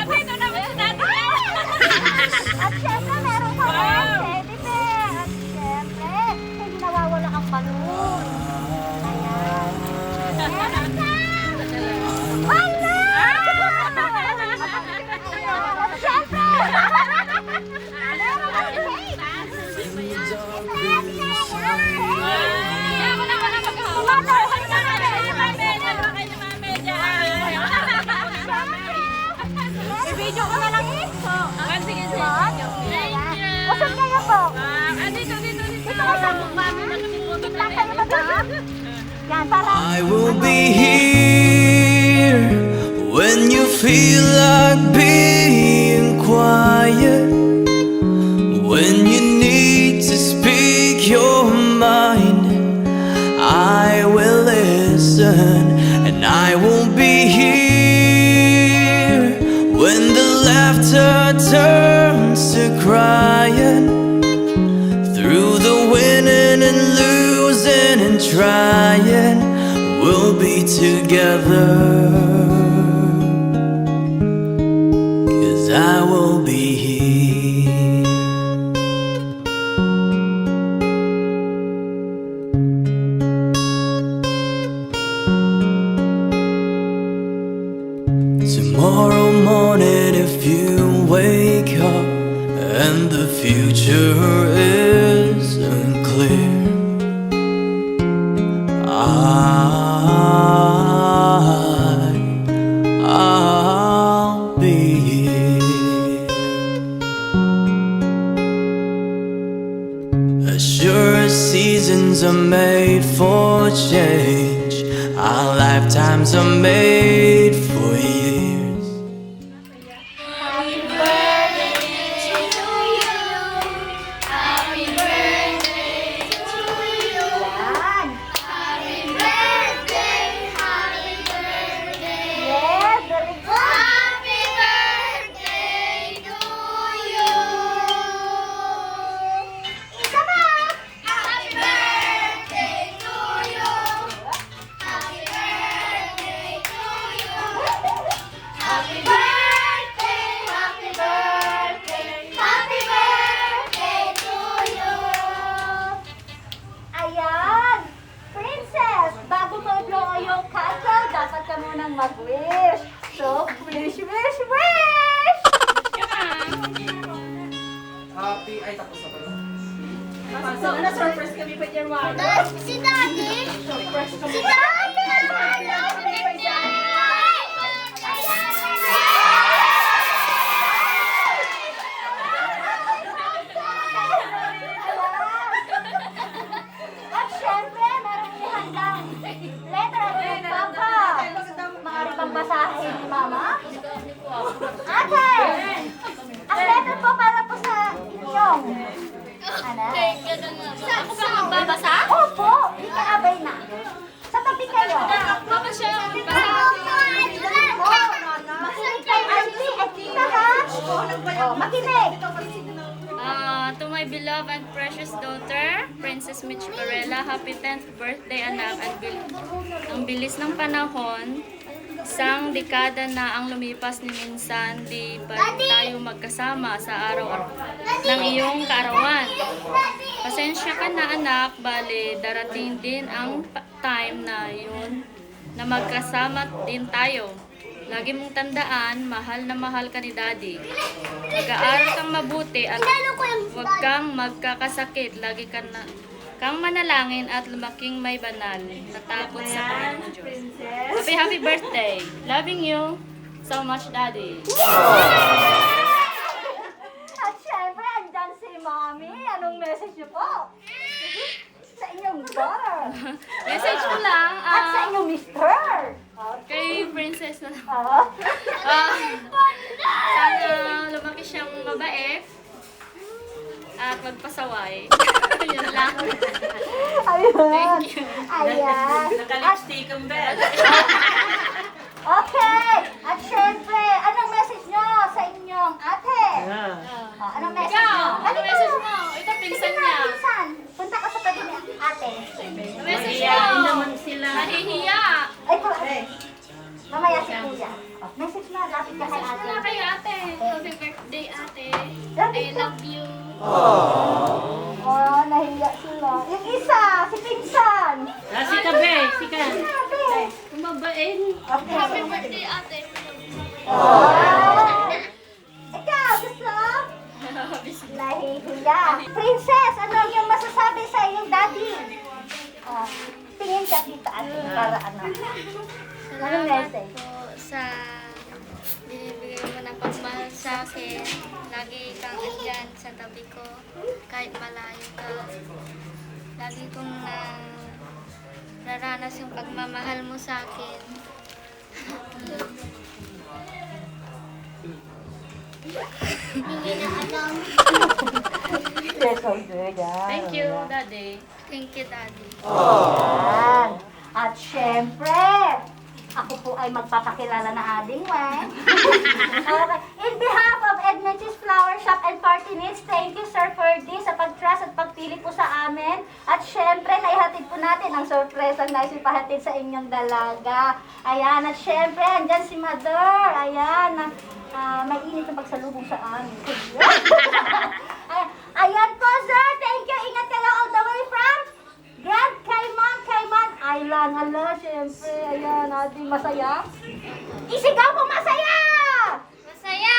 Dito naman si Daddy. At syempre, meron pa rin teddy bear. At syempre, hindi nawawala ang balloon. Ayan. Meron ka! Wala! At syempre, meron ka cake. I-video ko na lang ito. Sige, sige. Thank you. Usap kayo po. Dito. Dito kayo sa lang kayo mag-up. Yan, para. I will be here when you feel like being quiet, when you need to speak your mind. I will listen, and I won't be here when the laughter turns to crying, through the winning and losing and trying, we'll be together, 'cause I will be here. Tomorrow morning, if you wake up and the future is unclear, I'll be here. As sure as seasons are made for change, our lifetimes are made for years. Happy birthday to you. Happy birthday to you. Yan. Happy birthday. Happy birthday. Yes, very good. Happy birthday to you. Isa pa. Happy birthday to you. Happy birthday to you. Happy birthday, happy birthday, happy birthday to you. Ayan, princess, bago mo i-blow yung candle, dapat ka munang mag-wish. So, wish, wish, wish! Happy, ay tapos na pala. So, na-surprise kami pa dyan, Wano. Si Daddy! Si Daddy! At syempre, meron ihandang letter ng Papa. Maaari bang basahin ni Mama? Ate! Ang letter po para po sa inyong. Ano? Ako ba magbabasa? Opo, ikaabay na. Sa tabi kayo. Baka siya ang Makinig kayo, auntie. At tita ha? Makinig. To my beloved and precious daughter, Princess Mitch Varela, happy 10th birthday anak. Ang bilis ng panahon, isang dekada na ang lumipas ni minsan, di pa rin tayo magkasama sa araw ng iyong kaarawan. Pasensya ka na anak, bale darating din ang time na yun na magkasama din tayo. Lagi mong tandaan, mahal na mahal ka ni Daddy. Mag-aaral kang mabuti at huwag kang magkakasakit. Lagi kang manalangin at lumaking may banal. Natakot sa Panginoon Diyos. Happy birthday! Loving you so much, Daddy. At syempre, andyan si Mommy. Anong message niyo po? Sa inyong daughter. Message ko lang At sa inyong mister. kay Princess na Ah. sana lumaki siyang mabait at magpasaway. Yun lang. Ayun. Thank you. Ayan. Naka-lipstick ang bed. Okay. At syempre, anong message nyo sa inyong ate? Anong message Ikaw, nyo? ano message mo? Ito, pinsan niya. Pinsan. Punta ka sa tabi ni ate. Message mo. Nahihiya. Ay, mamaya si kuya. Message na. lapit ka kay ate. Wala kayo ate. Happy birthday ate. I love you. Oh, nahiya sila. Yung isa, si Pinsan. Si Kabe, si Ka. Sabi. Kumabain. Okay. Happy birthday ate. Oh. Ikaw, gusto? Nahihiya. Princess, ano yung masasabi sa iyong daddy? Oh, tingin ka dito ate, para ano. Anong Salamat message? po sa binibigay mo na pagmahal sa akin. Lagi kang andyan sa tabi ko. Kahit malayo ka. Lagi kong naranas yung pagmamahal mo sa akin. Yes, so good. Thank you, Daddy. Thank you, Daddy. Yan. At syempre, ako po ay magpapakilala na ading Weng. Okay. In behalf of Edmentis Flower Shop and Party Needs, thank you sir for this, sa pag-trust at pagpili po sa amin. At syempre, naihatid po natin ang sorpresa na ipahatid sa inyong dalaga. Ayan, at syempre, andyan si Mother. Ayan, may init na pagsalubong sa amin. Ayan po sir, thank you. Ingat kayo all the way from Grand Cayman Island. Hala, syempre, ayan, ating masaya. Isigaw mo masaya! Masaya!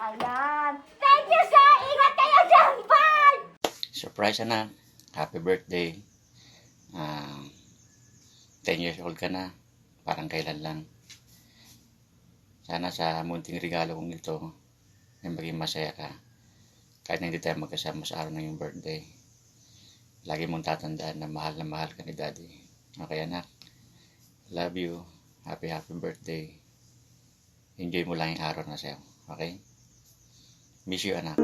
Ayan. Thank you, sir! Ingat kayo dyan! Bye! Surprise anak. Happy birthday. 10 years old ka na. Parang kailan lang. Sana sa munting regalo kong ito, ay maging masaya ka. Kahit na hindi tayo magkasama sa araw ng iyong birthday. Lagi mong tatandaan na mahal ka ni Daddy. Okay anak? Love you. Happy birthday. Enjoy mo lang yung araw na sa'yo. Okay? Miss you anak.